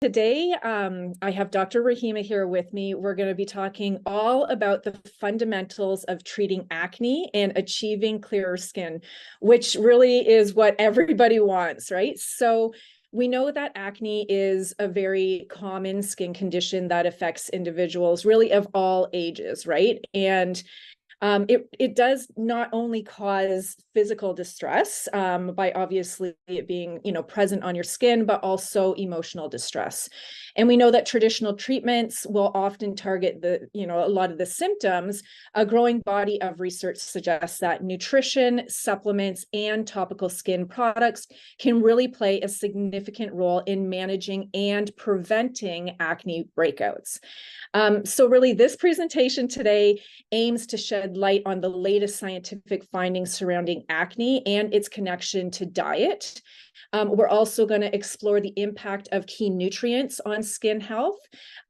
Today, I have Dr. Rahima here with me. We're going to be talking all about the fundamentals of treating acne and achieving clearer skin, which really is what everybody wants, right? So we know that acne is a very common skin condition that affects individuals really of all ages, right? And it does not only cause physical distress by obviously it being, present on your skin, but also emotional distress. And we know that traditional treatments will often target a lot of the symptoms. A growing body of research suggests that nutrition, supplements, and topical skin products can really play a significant role in managing and preventing acne breakouts. So really, this presentation today aims to shed light on the latest scientific findings surrounding acne and its connection to diet. We're also going to explore the impact of key nutrients on skin health.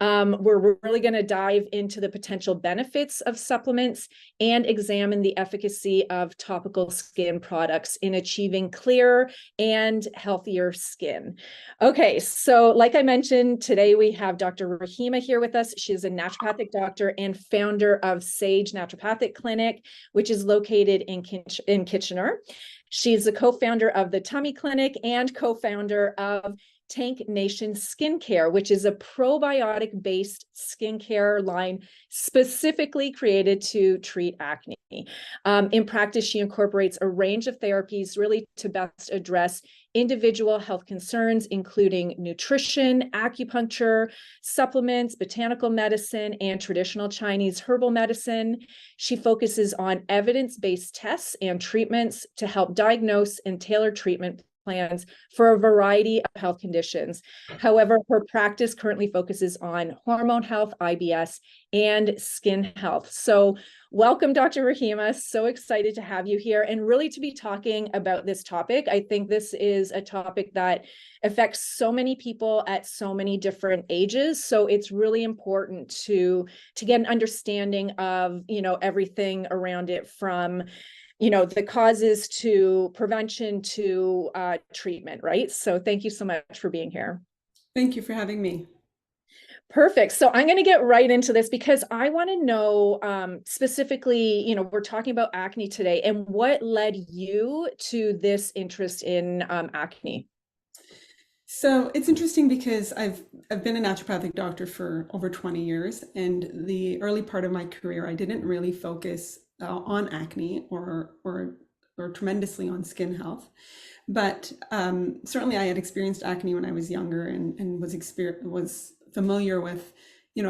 We're really going to dive into the potential benefits of supplements and examine the efficacy of topical skin products in achieving clearer and healthier skin. Okay, so like I mentioned, today we have Dr. Rahima here with us. She's a naturopathic doctor and founder of Sage Naturopathic Clinic, which is located in Kitchener. She's the co-founder of the Tummy Clinic and co-founder of Tank Nation Skincare, which is a probiotic-based skincare line specifically created to treat acne. In practice, she incorporates a range of therapies really to best address individual health concerns, including nutrition, acupuncture, supplements, botanical medicine, and traditional Chinese herbal medicine. She focuses on evidence-based tests and treatments to help diagnose and tailor treatment plans for a variety of health conditions. However, her practice currently focuses on hormone health, IBS, and skin health. So welcome, Dr. Rahima. So excited to have you here and really to be talking about this topic. I think this is a topic that affects so many people at so many different ages. So it's really important to get an understanding of, everything around it from the causes to prevention to treatment, right? So thank you so much for being here. Thank you for having me. Perfect. So I'm going to get right into this because I want to know specifically, we're talking about acne today, and what led you to this interest in acne? So it's interesting because I've been a naturopathic doctor for over 20 years, and the early part of my career, I didn't really focus on acne or tremendously on skin health. But certainly I had experienced acne when I was younger and was familiar with,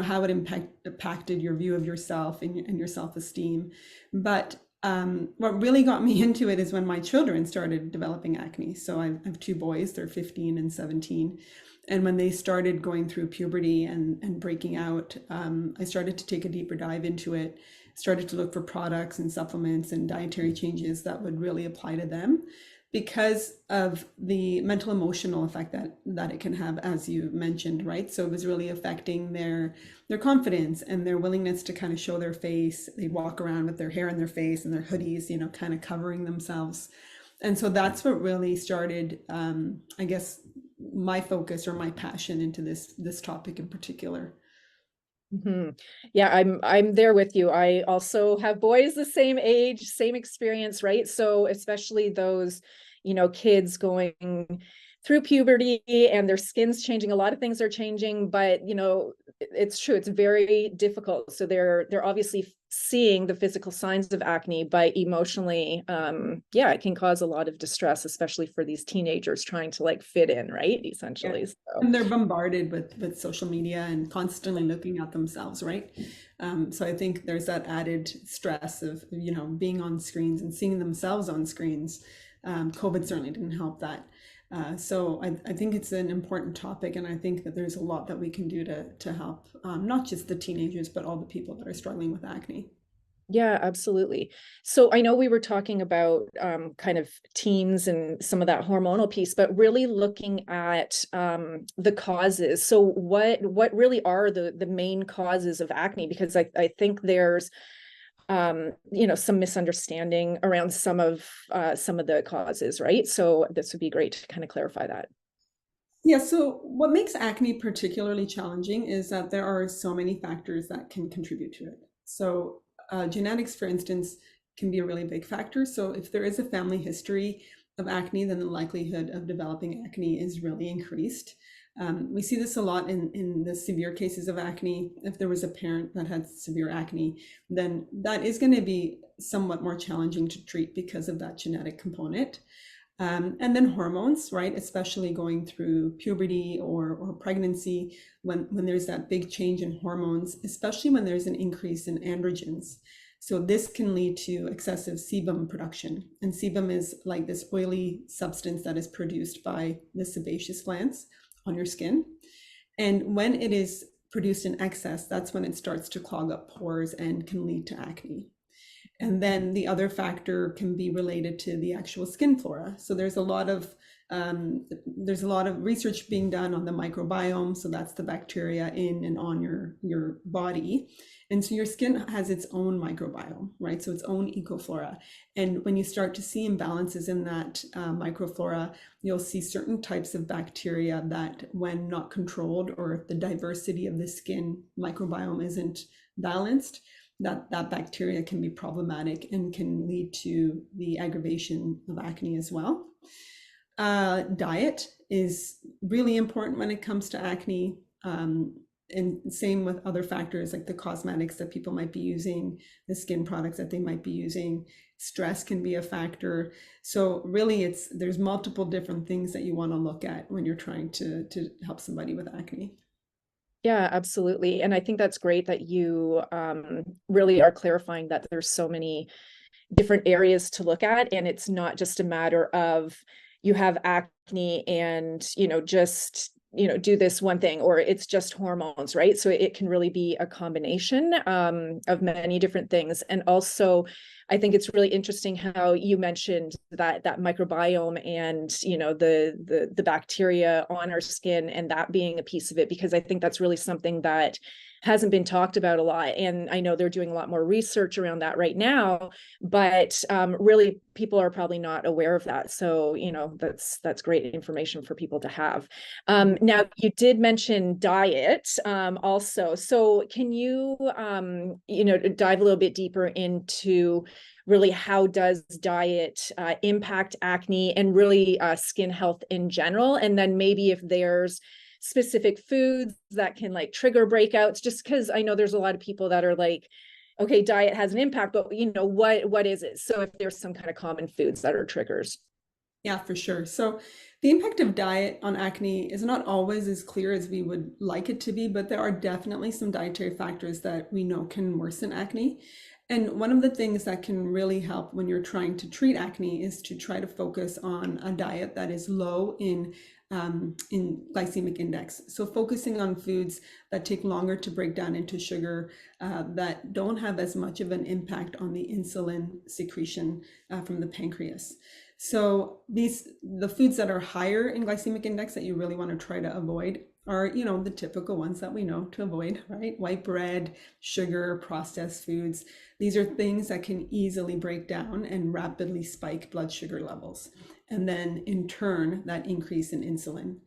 how it impacted your view of yourself and your self-esteem. But what really got me into it is when my children started developing acne. So I have two boys, they're 15 and 17. And when they started going through puberty and breaking out, I started to take a deeper dive into it, started to look for products and supplements and dietary changes that would really apply to them because of the mental emotional effect that it can have, as you mentioned, right? So it was really affecting their confidence and their willingness to kind of show their face. They walk around with their hair in their face and their hoodies, kind of covering themselves. And so that's what really started, I guess, my focus or my passion into this topic in particular. Mm-hmm. Yeah, I'm there with you. I also have boys the same age, same experience, right? So especially those, kids going through puberty and their skin's changing, a lot of things are changing, but it's true, it's very difficult. So they're obviously seeing the physical signs of acne, but emotionally, it can cause a lot of distress, especially for these teenagers trying to fit in, right? Essentially. Yeah. So. And they're bombarded with social media and constantly looking at themselves, right? So I think there's that added stress of, being on screens and seeing themselves on screens. COVID certainly didn't help that. So I think it's an important topic, and I think that there's a lot that we can do to help not just the teenagers, but all the people that are struggling with acne. Yeah, absolutely. So I know we were talking about kind of teens and some of that hormonal piece, but really looking at the causes. So what really are the main causes of acne? Because I think there's some misunderstanding around some of the causes, right? So this would be great to kind of clarify that. Yeah, so what makes acne particularly challenging is that there are so many factors that can contribute to it. So, genetics, for instance, can be a really big factor. So, if there is a family history of acne, then the likelihood of developing acne is really increased. We see this a lot in the severe cases of acne. If there was a parent that had severe acne, then that is going to be somewhat more challenging to treat because of that genetic component. And then hormones, right? Especially going through puberty or pregnancy, when there's that big change in hormones, especially when there's an increase in androgens. So this can lead to excessive sebum production. And sebum is like this oily substance that is produced by the sebaceous glands on your skin. And when it is produced in excess, that's when it starts to clog up pores and can lead to acne. And then the other factor can be related to the actual skin flora. So there's a lot of research being done on the microbiome. So that's the bacteria in and on your body. And so your skin has its own microbiome, right? So its own ecoflora. And when you start to see imbalances in that microflora, you'll see certain types of bacteria that, when not controlled, or if the diversity of the skin microbiome isn't balanced, that bacteria can be problematic and can lead to the aggravation of acne as well. Diet is really important when it comes to acne. And same with other factors like the cosmetics that people might be using, the skin products that they might be using. Stress can be a factor. So really there's multiple different things that you want to look at when you're trying to help somebody with acne. Yeah, absolutely. And I think that's great that you really are clarifying that there's so many different areas to look at, and it's not just a matter of you have acne and just do this one thing, or it's just hormones, right? So it can really be a combination of many different things. And also I think it's really interesting how you mentioned that microbiome and the bacteria on our skin, and that being a piece of it, because I think that's really something that hasn't been talked about a lot. And I know they're doing a lot more research around that right now, but really people are probably not aware of that. So, that's great information for people to have. Now, you did mention diet also. So can you, dive a little bit deeper into really how does diet impact acne and really skin health in general? And then maybe if there's specific foods that can like trigger breakouts, just because I know there's a lot of people that are like, okay, diet has an impact, but what is it? So if there's some kind of common foods that are triggers. Yeah, for sure. So the impact of diet on acne is not always as clear as we would like it to be, but there are definitely some dietary factors that we know can worsen acne. And one of the things that can really help when you're trying to treat acne is to try to focus on a diet that is low in glycemic index. So focusing on foods that take longer to break down into sugar, that don't have as much of an impact on the insulin secretion from the pancreas. So the foods that are higher in glycemic index that you really want to try to avoid are, the typical ones that we know to avoid, right? White bread, sugar, processed foods. These are things that can easily break down and rapidly spike blood sugar levels. And then in turn, that increase in insulin.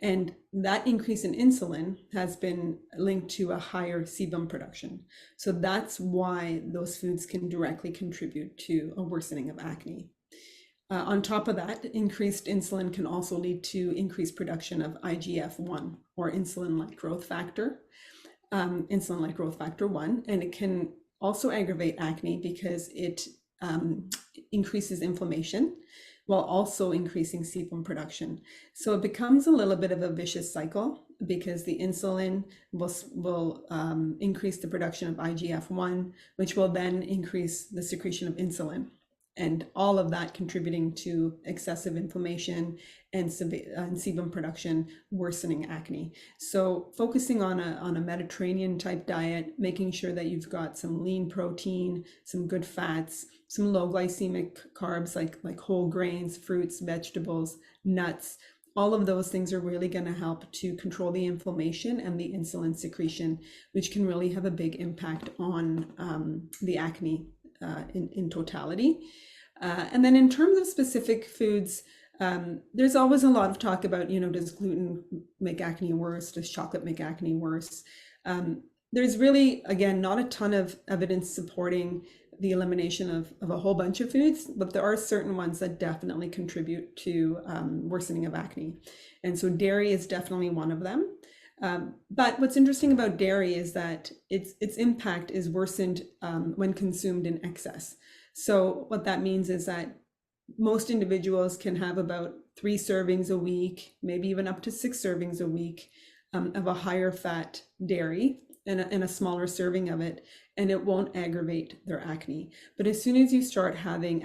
And that increase in insulin has been linked to a higher sebum production. So that's why those foods can directly contribute to a worsening of acne. On top of that, increased insulin can also lead to increased production of IGF-1, or insulin-like growth factor, insulin-like growth factor 1, and it can also aggravate acne because it increases inflammation while also increasing sebum production. So it becomes a little bit of a vicious cycle because the insulin will increase the production of IGF-1, which will then increase the secretion of insulin. And all of that contributing to excessive inflammation and sebum production, worsening acne. So focusing on a Mediterranean type diet, making sure that you've got some lean protein, some good fats, some low glycemic carbs like whole grains, fruits, vegetables, nuts. All of those things are really going to help to control the inflammation and the insulin secretion, which can really have a big impact on the acne in totality. And then in terms of specific foods, There's always a lot of talk about, does gluten make acne worse? Does chocolate make acne worse? There's really, again, not a ton of evidence supporting the elimination of a whole bunch of foods, but there are certain ones that definitely contribute to worsening of acne. And so dairy is definitely one of them. But what's interesting about dairy is that its impact is worsened when consumed in excess. So what that means is that most individuals can have about 3 servings a week, maybe even up to 6 servings a week of a higher fat dairy and a smaller serving of it, and it won't aggravate their acne. But as soon as you start having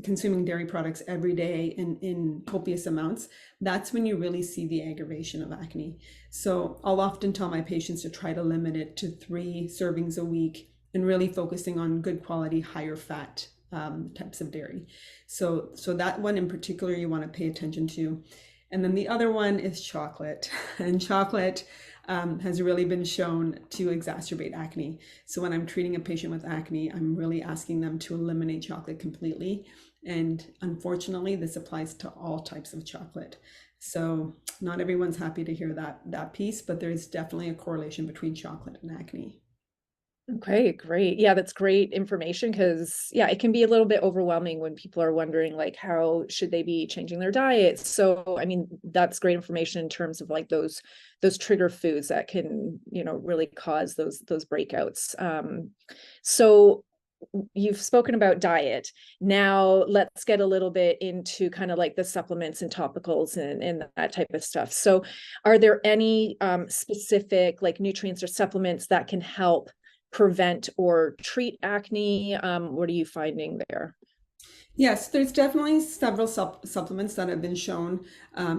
consuming dairy products every day in copious amounts, that's when you really see the aggravation of acne. So I'll often tell my patients to try to limit it to 3 servings a week and really focusing on good quality, higher fat types of dairy. So that one in particular you want to pay attention to. And then the other one is chocolate. And chocolate has really been shown to exacerbate acne. So when I'm treating a patient with acne, I'm really asking them to eliminate chocolate completely. And unfortunately, this applies to all types of chocolate. So not everyone's happy to hear that piece, but there's definitely a correlation between chocolate and acne. Okay, great. Yeah, that's great information because yeah, it can be a little bit overwhelming when people are wondering like how should they be changing their diet. So, I mean, that's great information in terms of like those trigger foods that can, really cause those breakouts. So you've spoken about diet. Now let's get a little bit into kind of like the supplements and topicals and that type of stuff. So are there any specific like nutrients or supplements that can help prevent or treat acne? What are you finding there? Yes, there's definitely several supplements that have been shown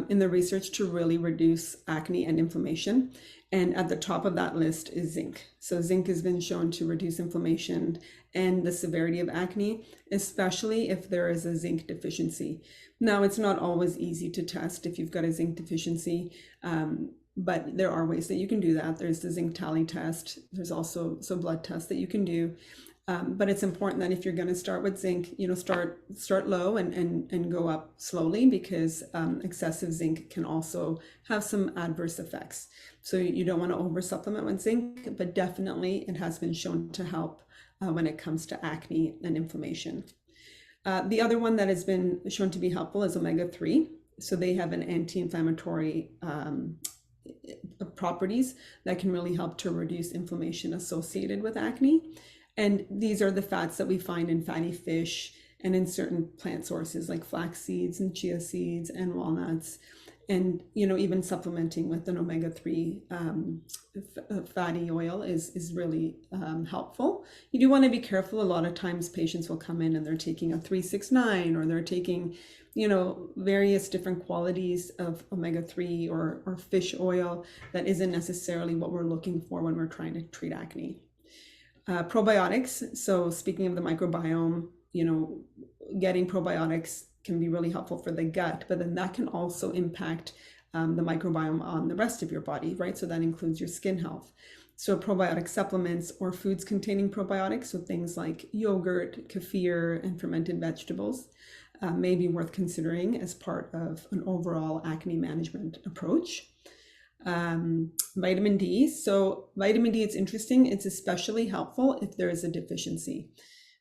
in the research to really reduce acne and inflammation. And at the top of that list is zinc. So zinc has been shown to reduce inflammation and the severity of acne, especially if there is a zinc deficiency. Now, it's not always easy to test if you've got a zinc deficiency, but there are ways that you can do that. There's the zinc tally test. There's also some blood tests that you can do. But it's important that if you're going to start with zinc, start low and go up slowly, because excessive zinc can also have some adverse effects. So you don't want to over supplement with zinc, but definitely it has been shown to help when it comes to acne and inflammation. The other one that has been shown to be helpful is omega-3. So they have an anti-inflammatory properties that can really help to reduce inflammation associated with acne. And these are the fats that we find in fatty fish and in certain plant sources like flax seeds and chia seeds and walnuts. And, even supplementing with an omega-3 fatty oil is really helpful. You do want to be careful. A lot of times patients will come in and they're taking a 369 or they're taking, various different qualities of omega-3 or fish oil that isn't necessarily what we're looking for when we're trying to treat acne. Probiotics. So speaking of the microbiome, getting probiotics can be really helpful for the gut, but then that can also impact the microbiome on the rest of your body, right? So that includes your skin health. So probiotic supplements or foods containing probiotics, so things like yogurt, kefir, and fermented vegetables, may be worth considering as part of an overall acne management approach. Vitamin D. So vitamin D, it's interesting. It's especially helpful if there is a deficiency.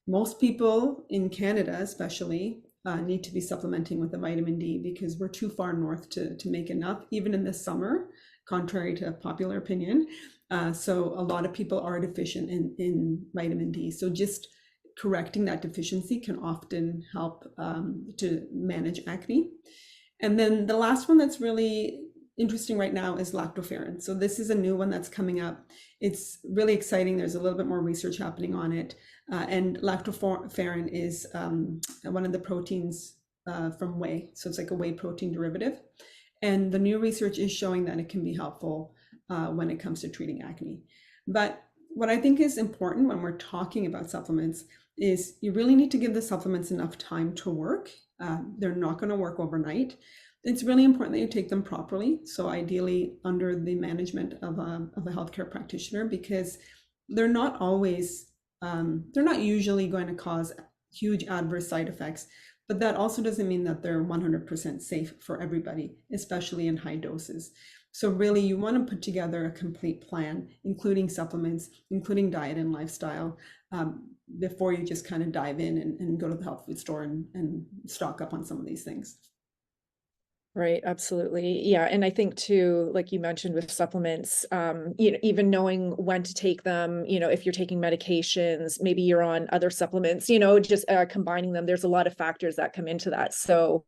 Most people in Canada, especially, need to be supplementing with the vitamin D because we're too far north to make enough, even in the summer, contrary to popular opinion. So a lot of people are deficient in vitamin D. So just correcting that deficiency can often help to manage acne. And then the last one that's really interesting right now is lactoferrin. So this is a new one that's coming up. It's really exciting. There's a little bit more research happening on it. And lactoferrin is one of the proteins from whey. So it's like a whey protein derivative. And the new research is showing that it can be helpful when it comes to treating acne. But what I think is important when we're talking about supplements is you really need to give the supplements enough time to work. They're not going to work overnight. It's really important that you take them properly. So ideally under the management of a healthcare practitioner, because they're not always, they're not usually going to cause huge adverse side effects. but that also doesn't mean that they're 100% safe for everybody, especially in high doses. So really, you want to put together a complete plan, including supplements, including diet and lifestyle, before you just kind of dive in and go to the health food store and stock up on some of these things. Right, absolutely. Yeah. And I think too, like you mentioned with supplements, even knowing when to take them, if you're taking medications, maybe you're on other supplements, just combining them. There's a lot of factors that come into that. So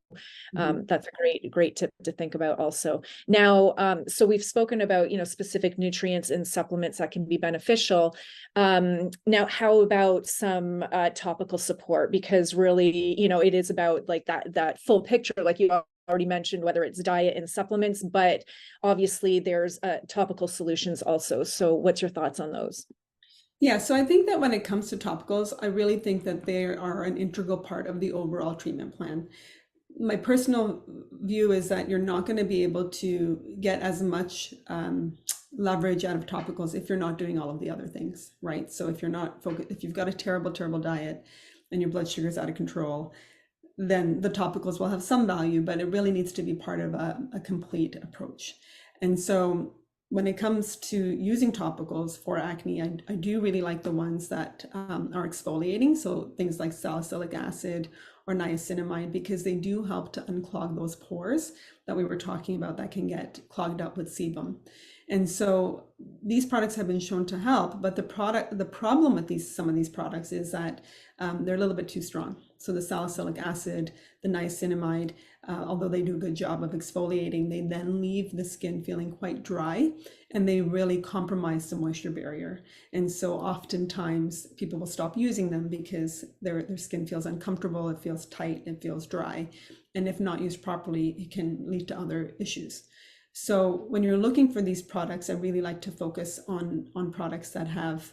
that's a great tip to think about also. Now, so we've spoken about, specific nutrients and supplements that can be beneficial. Now, how about some topical support? Because really, it is about like that full picture, like you already mentioned, whether it's diet and supplements, but obviously there's topical solutions also. So what's your thoughts on those? Yeah, so I think that when it comes to topicals, I really think that they are an integral part of the overall treatment plan. My personal view is that you're not going to be able to get as much leverage out of topicals if you're not doing all of the other things, right? So if you're not focused, if you've got a terrible diet and your blood sugar is out of control, then the topicals will have some value, but it really needs to be part of a complete approach. And so when it comes to using topicals for acne, I do really like the ones that are exfoliating. So things like salicylic acid or niacinamide, because they do help to unclog those pores that we were talking about that can get clogged up with sebum. And so these products have been shown to help, but the problem with some of these products is that they're a little bit too strong. So the salicylic acid, the niacinamide, although they do a good job of exfoliating, they then leave the skin feeling quite dry, and they really compromise the moisture barrier. And so oftentimes people will stop using them because their skin feels uncomfortable, it feels tight, it feels dry. And if not used properly, it can lead to other issues. So when you're looking for these products, I really like to focus on products that have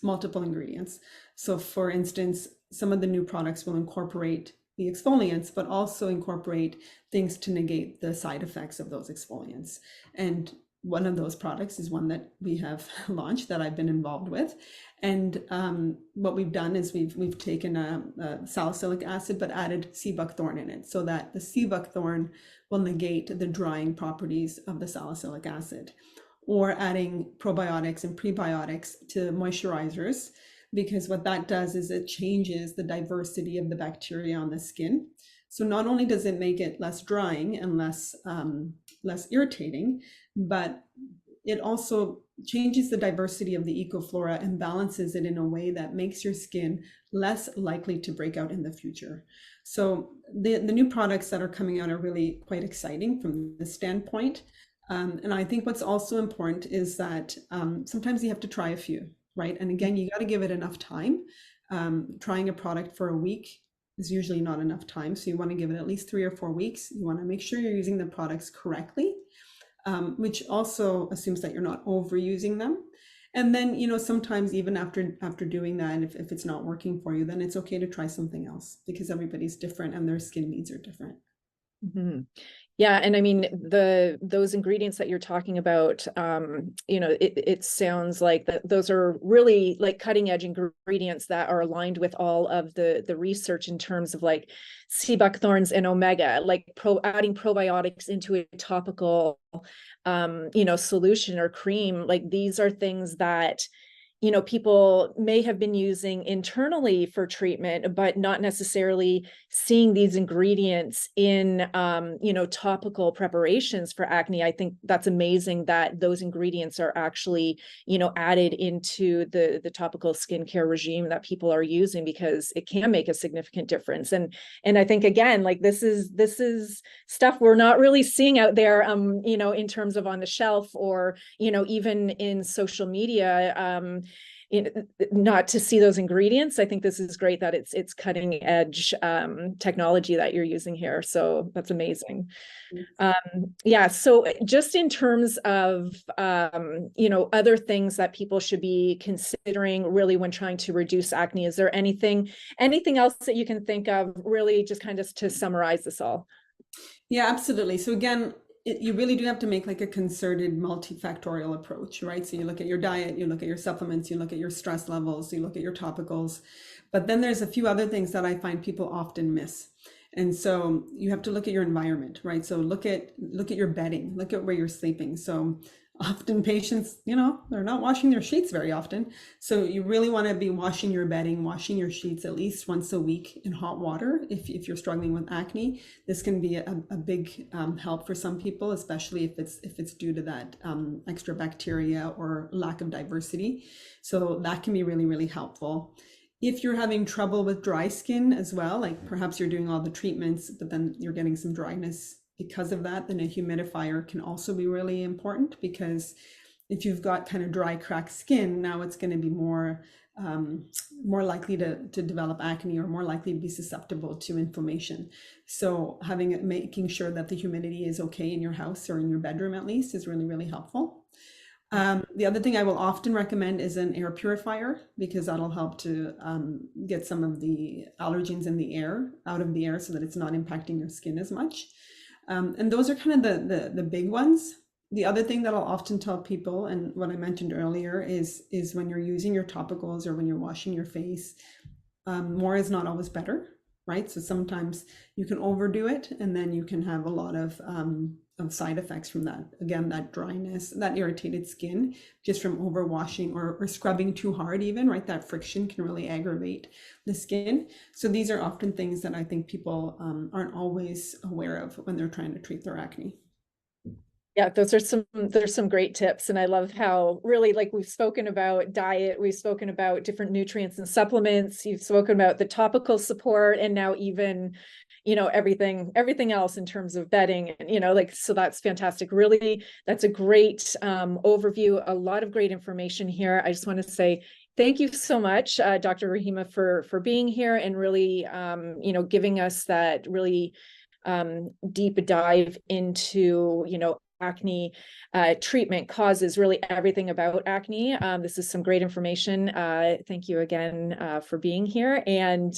multiple ingredients. So for instance, some of the new products will incorporate the exfoliants, but also incorporate things to negate the side effects of those exfoliants. And one of those products is one that we have launched that I've been involved with. And what we've done is we've taken a salicylic acid, but added sea buckthorn in it, so that the sea buckthorn will negate the drying properties of the salicylic acid. Or adding probiotics and prebiotics to moisturizers, because what that does is it changes the diversity of the bacteria on the skin. So not only does it make it less drying and less irritating, but it also changes the diversity of the ecoflora and balances it in a way that makes your skin less likely to break out in the future. So the new products that are coming out are really quite exciting from this standpoint. And I think what's also important is that sometimes you have to try a few, right? And again, you got to give it enough time. Trying a product for a week is usually not enough time. So you want to give it at least 3 or 4 weeks. You want to make sure you're using the products correctly, which also assumes that you're not overusing them. And then, sometimes even after doing that, if it's not working for you, then it's okay to try something else, because everybody's different and their skin needs are different. Mm-hmm. Yeah, and I mean those ingredients that you're talking about, it sounds like that those are really like cutting edge ingredients that are aligned with all of the research in terms of like sea buckthorns and omega, like adding probiotics into a topical, solution or cream. Like these are things that people may have been using internally for treatment, but not necessarily seeing these ingredients in, topical preparations for acne. I think that's amazing that those ingredients are actually, added into the topical skincare regime that people are using, because it can make a significant difference. And I think, again, like this is stuff we're not really seeing out there, in terms of on the shelf or, even in social media. Not to see those ingredients. I think this is great that it's cutting edge technology that you're using here. So that's amazing. Yeah. So just in terms of, other things that people should be considering really when trying to reduce acne, is there anything else that you can think of really just kind of to summarize this all? Yeah, absolutely. So again, you really do have to make like a concerted multifactorial approach, right? So you look at your diet, you look at your supplements, you look at your stress levels, you look at your topicals. But then there's a few other things that I find people often miss. And so you have to look at your environment, right? So look at your bedding, look at where you're sleeping. So often patients, they're not washing their sheets very often. So you really want to be washing your bedding, washing your sheets at least once a week in hot water. If you're struggling with acne, this can be a big help for some people, especially if it's due to that extra bacteria or lack of diversity. So that can be really, really helpful. If you're having trouble with dry skin as well, like perhaps you're doing all the treatments, but then you're getting some dryness because of that, then a humidifier can also be really important, because if you've got kind of dry, cracked skin, now it's going to be more likely to develop acne, or more likely to be susceptible to inflammation. So making sure that the humidity is okay in your house, or in your bedroom at least, is really, really helpful. The other thing I will often recommend is an air purifier, because that'll help to get some of the allergens in the air out of the air, so that it's not impacting your skin as much. And those are kind of the big ones. The other thing that I'll often tell people, and what I mentioned earlier, is when you're using your topicals or when you're washing your face, more is not always better, right? So sometimes you can overdo it, and then you can have a lot of side effects from that. Again, that dryness, that irritated skin, just from overwashing or scrubbing too hard even, right? That friction can really aggravate the skin. So these are often things that I think people aren't always aware of when they're trying to treat their acne. Yeah, there's some great tips. And I love how, really, like, we've spoken about diet, we've spoken about different nutrients and supplements, you've spoken about the topical support, and now even, everything else in terms of bedding, and, so that's fantastic. Really, that's a great overview, a lot of great information here. I just want to say thank you so much, Dr. Rahima, for being here, and really, giving us that really deep dive into, acne treatment causes, really everything about acne. This is some great information. Thank you again for being here. And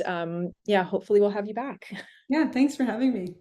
yeah, hopefully we'll have you back. Yeah, thanks for having me.